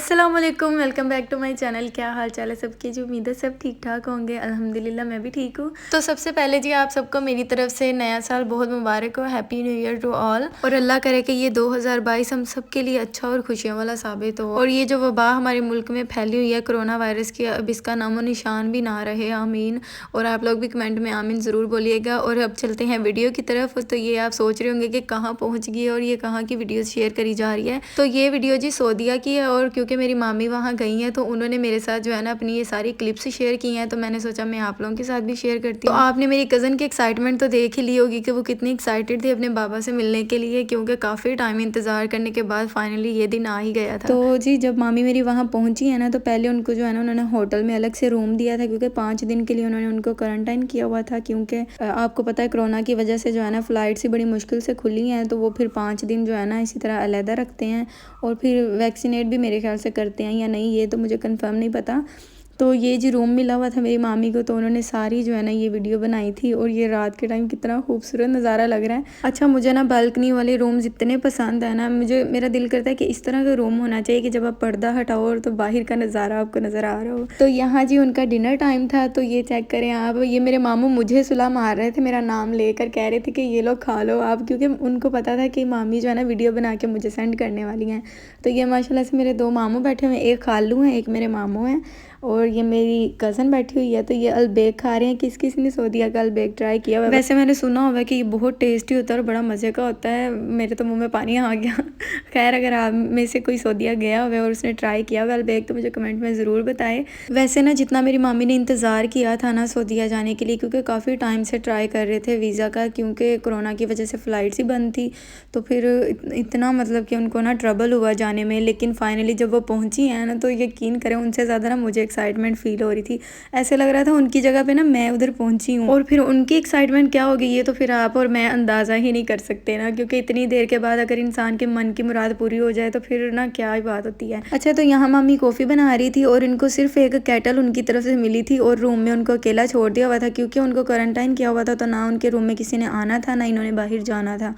अस्सलाम वालेकुम, welcome back to my channel. क्या हाल चाल है सबकी? जी उम्मीद है सब ठीक ठाक होंगे। अल्हम्दुलिल्लाह मैं भी ठीक हूँ। तो सबसे पहले जी आप सबको मेरी तरफ से नया साल बहुत मुबारक हो। Happy new year to all. और अल्लाह करे कि ये 2022 हम सब के लिए अच्छा और खुशियों वाला साबित हो। और ये जो वबा हमारे मुल्क में फैली हुई है कोरोना वायरस की, अब इसका नामो निशान भी ना रहे। आमीन। और आप लोग भी कमेंट में आमीन ज़रूर बोलिएगा। और अब चलते हैं वीडियो की तरफ। तो ये आप सोच रहे होंगे कि कहाँ पहुँच गई है और ये कहाँ की वीडियो शेयर करी जा रही है। तो ये वीडियो जी सऊदीया की है, और क्योंकि मेरी मामी वहाँ गई हैं तो उन्होंने मेरे साथ जो है ना अपनी ये सारी क्लिप्स शेयर की हैं, तो मैंने सोचा मैं आप लोगों के साथ भी शेयर करती हूँ। तो आपने मेरी कज़न की एक्साइटमेंट तो देख ही ली होगी कि वो कितनी एक्साइटेड थी अपने बाबा से मिलने के लिए, क्योंकि काफ़ी टाइम इंतज़ार करने के बाद फाइनली ये दिन आ ही गया था। तो जी जब मामी मेरी वहाँ पहुँची है ना, तो पहले उनको जो है ना उन्होंने होटल में अलग से रूम दिया था, क्योंकि 5 दिन के लिए उन्होंने उनको क्वारंटाइन किया हुआ था। क्योंकि आपको पता है कोरोना की वजह से जो है ना फ़्लाइट्स ही बड़ी मुश्किल से खुली हैं, तो वो फिर 5 दिन जो है ना इसी तरह अलहदा रखते हैं। और फिर वैक्सीनेट भी मेरे ख्याल से करते हैं या नहीं, ये तो मुझे कंफर्म नहीं पता। तो ये जी रूम मिला हुआ था मेरी मामी को, तो उन्होंने सारी जो है ना ये वीडियो बनाई थी। और ये रात के टाइम कितना खूबसूरत नज़ारा लग रहा है। अच्छा मुझे ना बालकनी वाले रूम्स इतने पसंद है ना, मेरा दिल करता है कि इस तरह का रूम होना चाहिए कि जब आप पर्दा हटाओ और तो बाहर का नज़ारा आपको नज़र आ रहा हो। तो यहाँ जी उनका डिनर टाइम था, तो ये चेक करें आप, ये मेरे मामू मुझे सुला मार रहे थे, मेरा नाम लेकर कह रहे थे कि ये लोग खा लो आप, क्योंकि उनको पता था कि मामी जो है ना वीडियो बना के मुझे सेंड करने वाली हैं। तो ये माशाल्लाह से मेरे 2 मामू बैठे हुए हैं, एक खालू हैं एक मेरे मामू हैं, और ये मेरी कज़न बैठी हुई है। तो ये अलबेक खा रहे हैं। किस किस ने सऊदीया का अलबेक ट्राई किया हुआ है? वैसे मैंने सुना हुआ है कि ये बहुत टेस्टी होता है और बड़ा मज़े का होता है। मेरे तो मुंह में पानी आ गया। खैर अगर आप में से कोई सऊदीया गया हुआ है और उसने ट्राई किया हुआ अलबेक, तो मुझे कमेंट में ज़रूर बताए। वैसे ना जितना मेरी मामी ने इंतज़ार किया था ना सऊदीया जाने के लिए, क्योंकि काफ़ी टाइम से ट्राई कर रहे थे वीज़ा का, क्योंकि कोरोना की वजह से फ़्लाइट्स ही बंद थी, तो फिर इतना मतलब कि उनको ना ट्रबल हुआ जाने में। लेकिन फाइनली जब वो पहुँची हैं ना, तो यकीन करें उनसे ज़्यादा ना मुझे एक्साइटमेंट फील हो रही थी। ऐसे लग रहा था उनकी जगह पे ना मैं उधर पहुंची हूँ। और फिर उनकी एक्साइटमेंट क्या होगी ये तो फिर आप और मैं अंदाज़ा ही नहीं कर सकते ना, क्योंकि इतनी देर के बाद अगर इंसान के मन की मुराद पूरी हो जाए तो फिर ना क्या ही बात होती है। अच्छा तो यहाँ मामी कॉफ़ी बना रही थी, और इनको सिर्फ एक केटल उनकी तरफ से मिली थी, और रूम में उनको अकेला छोड़ दिया हुआ था, क्योंकि उनको क्वारंटाइन किया हुआ था। तो ना उनके रूम में किसी ने आना था, ना इन्होंने बाहर जाना था।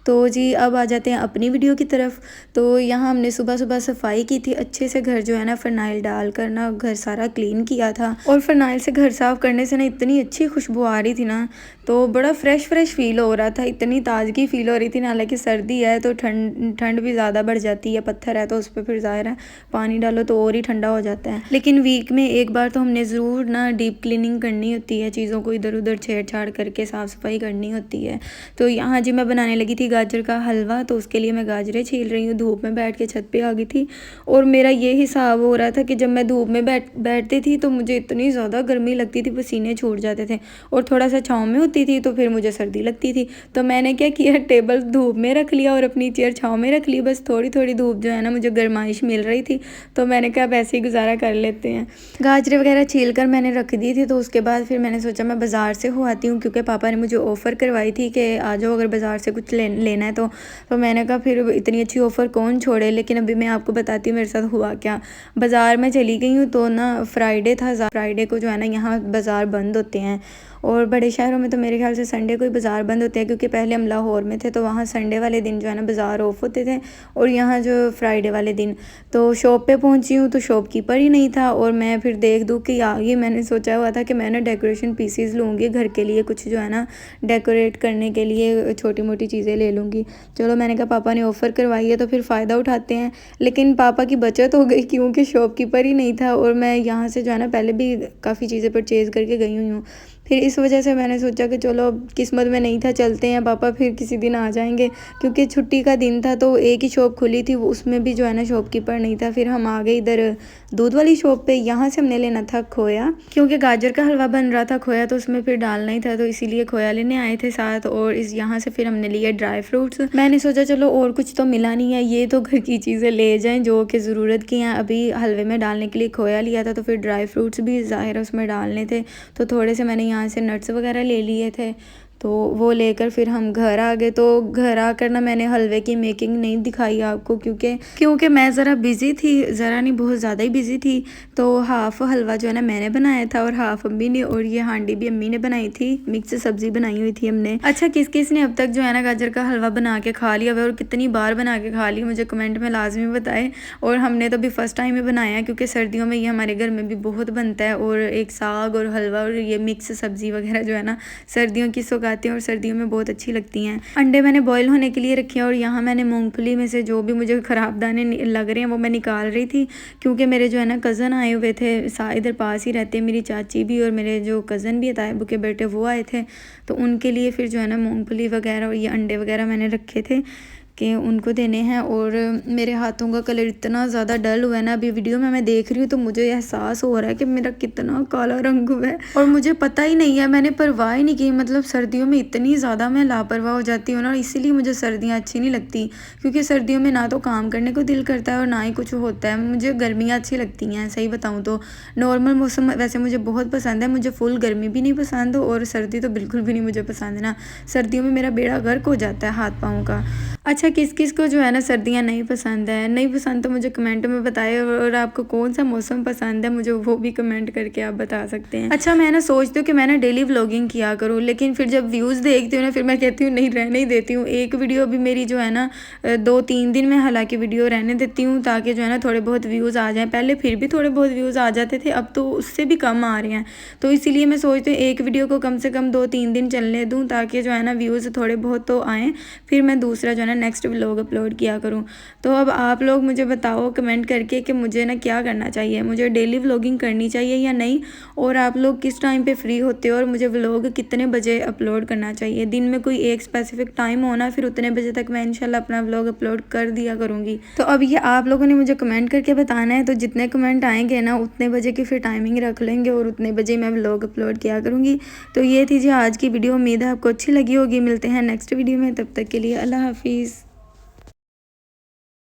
तो जी अब आ जाते हैं अपनी वीडियो की तरफ। तो यहाँ हमने सुबह सुबह सफाई की थी अच्छे से, घर जो है ना फ़िनाइल डाल कर ना घर सारा क्लीन किया था। और फ़िनाइल से घर साफ़ करने से ना इतनी अच्छी खुशबू आ रही थी ना, तो बड़ा फ्रेश फील हो रहा था, इतनी ताज़गी फ़ील हो रही थी ना। हालांकि सर्दी है तो ठंड भी ज़्यादा बढ़ जाती है, पत्थर है तो उस पर फिर ज़ाहिर है पानी डालो तो और ही ठंडा हो जाता है। लेकिन वीक में एक बार तो हमने ज़रूर ना डीप क्लीनिंग करनी होती है, चीज़ों को इधर उधर छेड़छाड़ करके साफ़ सफाई करनी होती है। तो यहाँ जी मैं बनाने लगी थी गाजर का हलवा, तो उसके लिए मैं गाजरें छील रही हूँ। धूप में बैठ के छत पे आ गई थी, और मेरा ये हिसाब हो रहा था कि जब मैं धूप में बैठती थी तो मुझे इतनी ज़्यादा गर्मी लगती थी, पसीने छूट जाते थे। और थोड़ा सा छाँव में होती थी तो फिर मुझे सर्दी लगती थी। तो मैंने क्या किया, टेबल धूप में रख लिया और अपनी चेयर छाँव में रख ली। बस थोड़ी थोड़ी धूप जो है ना मुझे गर्माइश मिल रही थी, तो मैंने कहा अब ऐसे ही गुजारा कर लेते हैं। गाजरें वगैरह छील कर मैंने रख दी थी। तो उसके बाद फिर मैंने सोचा मैं बाज़ार से हो आती हूँ, क्योंकि पापा ने मुझे ऑफ़र करवाई थी कि आ जाओ अगर बाज़ार से कुछ लेना है तो मैंने कहा फिर इतनी अच्छी ऑफ़र कौन छोड़े। लेकिन अभी मैं आपको बताती हूँ मेरे साथ हुआ क्या। बाज़ार में चली गई हूँ, तो ना फ्राइडे था, फ्राइडे को जो है ना यहाँ बाज़ार बंद होते हैं। और बड़े शहरों में तो मेरे ख्याल से संडे को ही बाज़ार बंद होते हैं, क्योंकि पहले हम लाहौर में थे तो वहाँ संडे वाले दिन जो है ना बाज़ार ऑफ होते थे, और यहाँ जो फ्राइडे वाले दिन। तो शॉप पे पहुँची हूँ तो शॉपकीपर ही नहीं था, और मैं फिर देख दूँ कि आ गई। मैंने सोचा हुआ था कि मैं ना डेकोरेशन पीसीज लूँगी घर के लिए, कुछ जो है ना डेकोरेट करने के लिए छोटी मोटी चीज़ें ले लूँगी। चलो मैंने कहा पापा ने ऑफ़र करवाई है तो फिर फ़ायदा उठाते हैं। लेकिन पापा की बचत हो गई, क्योंकि शॉपकीपर ही नहीं था, और मैं यहाँ से जो है ना पहले भी काफ़ी चीज़ें परचेज़ करके गई हुई हूँ। फिर इस वजह से मैंने सोचा कि चलो किस्मत में नहीं था, चलते हैं, पापा फिर किसी दिन आ जाएंगे। क्योंकि छुट्टी का दिन था तो एक ही शॉप खुली थी, उसमें भी जो है ना शॉपकीपर नहीं था। फिर हम आ गए इधर दूध वाली शॉप पे। यहाँ से हमने लेना था खोया, क्योंकि गाजर का हलवा बन रहा था खोया, तो उसमें फिर डालना ही था, तो इसीलिए खोया लेने आए थे साथ। और इस यहाँ से फिर हमने लिया ड्राई फ्रूट्स। मैंने सोचा चलो और कुछ तो मिला नहीं है, ये तो घर की चीज़ें ले जाएं जो कि ज़रूरत की हैं। अभी हलवे में डालने के लिए खोया लिया था, तो फिर ड्राई फ्रूट्स भी ज़ाहिर उसमें डालने थे, तो थोड़े से मैंने यहाँ से नट्स वगैरह ले लिए थे। तो वो लेकर फिर हम घर आ गए। तो घर आकर ना मैंने हलवे की मेकिंग नहीं दिखाई आपको, क्योंकि मैं ज़रा बिज़ी थी, ज़रा नहीं बहुत ज़्यादा ही बिज़ी थी। तो हाफ़ हलवा जो है ना मैंने बनाया था और हाफ़ अम्मी ने, और ये हांडी भी अम्मी ने बनाई थी। मिक्स सब्ज़ी बनाई हुई थी हमने। अच्छा, किस किस ने अब तक जो है ना गाजर का हलवा बना के खा लिया हुआ और कितनी बार बना के खा लिया, मुझे कमेंट में लाजमी बताएं। और हमने तो अभी फ़र्स्ट टाइम ही बनाया है, क्योंकि सर्दियों में ये हमारे घर में भी बहुत बनता है। और एक साग और हलवा और ये मिक्स सब्ज़ी वगैरह जो है ना सर्दियों की सौगातें और सर्दियों में बहुत अच्छी लगती हैं। अंडे मैंने बॉईल होने के लिए रखे हैं और यहाँ मैंने मूंगफली में से जो भी मुझे ख़राब दाने लग रहे हैं वो मैं निकाल रही थी, क्योंकि मेरे जो है ना कज़न आए हुए थे, इधर पास ही रहते हैं, मेरी चाची भी और मेरे जो कज़न भी है तायबू के बेटे वो आए थे। तो उनके लिए फिर जो है ना मूंगफली वगैरह और ये अंडे वगैरह मैंने रखे थे कि उनको देने हैं। और मेरे हाथों का कलर इतना ज़्यादा डल हुआ है ना, अभी वीडियो में मैं देख रही हूँ तो मुझे एहसास हो रहा है कि मेरा कितना काला रंग हुआ है और मुझे पता ही नहीं है, मैंने परवाह ही नहीं की। मतलब सर्दियों में इतनी ज़्यादा मैं लापरवाह हो जाती हूँ ना, इसीलिए मुझे सर्दियाँ अच्छी नहीं लगती, क्योंकि सर्दियों में ना तो काम करने को दिल करता है और ना ही कुछ होता है। मुझे गर्मियाँ अच्छी लगती हैं, सही बताऊँ तो। नॉर्मल मौसम वैसे मुझे बहुत पसंद है, मुझे फुल गर्मी भी नहीं पसंद और सर्दी तो बिल्कुल भी नहीं मुझे पसंद है ना। सर्दियों में मेरा बेड़ा गर्क हो जाता है हाथ पाँव का। अच्छा, किस किस को जो है ना सर्दियाँ नहीं पसंद है, नहीं पसंद तो मुझे कमेंट में बताइए। और आपको कौन सा मौसम पसंद है मुझे वो भी कमेंट करके आप बता सकते हैं। अच्छा, मैं ना सोचती हूँ कि मैं ना डेली व्लॉगिंग किया करूँ, लेकिन फिर जब व्यूज़ देखती हूँ ना फिर मैं कहती हूँ नहीं, रहने ही देती हूँ। एक वीडियो अभी मेरी जो है ना 2-3 दिन में हालांकि वीडियो रहने देती हूँ, ताकि जो है ना थोड़े बहुत व्यूज़ आ जाएँ। पहले फिर भी थोड़े बहुत व्यूज़ आ जाते थे, अब तो उससे भी कम आ रहे हैं। तो इसीलिए मैं सोचती हूँ एक वीडियो को कम से कम 2-3 दिन चलने दूँ, ताकि जो है ना व्यूज़ थोड़े बहुत तो आएँ, फिर मैं दूसरा जो है ना नेक्स्ट व्लॉग अपलोड किया करूँ। तो अब आप लोग मुझे बताओ कमेंट करके कि मुझे ना क्या करना चाहिए, मुझे डेली व्लॉगिंग करनी चाहिए या नहीं, और आप लोग किस टाइम पे फ्री होते हो और मुझे व्लॉग कितने बजे अपलोड करना चाहिए। दिन में कोई एक स्पेसिफिक टाइम होना, फिर उतने बजे तक मैं इंशाल्लाह अपना व्लॉग अपलोड कर दिया करूँगी। तो अब ये आप लोगों ने मुझे कमेंट करके बताना है, तो जितने कमेंट आएंगे ना उतने बजे की फिर टाइमिंग रख लेंगे और उतने बजे मैं व्लॉग अपलोड किया करूँगी। तो ये थी जी आज की वीडियो, उम्मीद है आपको अच्छी लगी होगी। मिलते हैं नेक्स्ट वीडियो में, तब तक के लिए अल्लाह हाफिज़।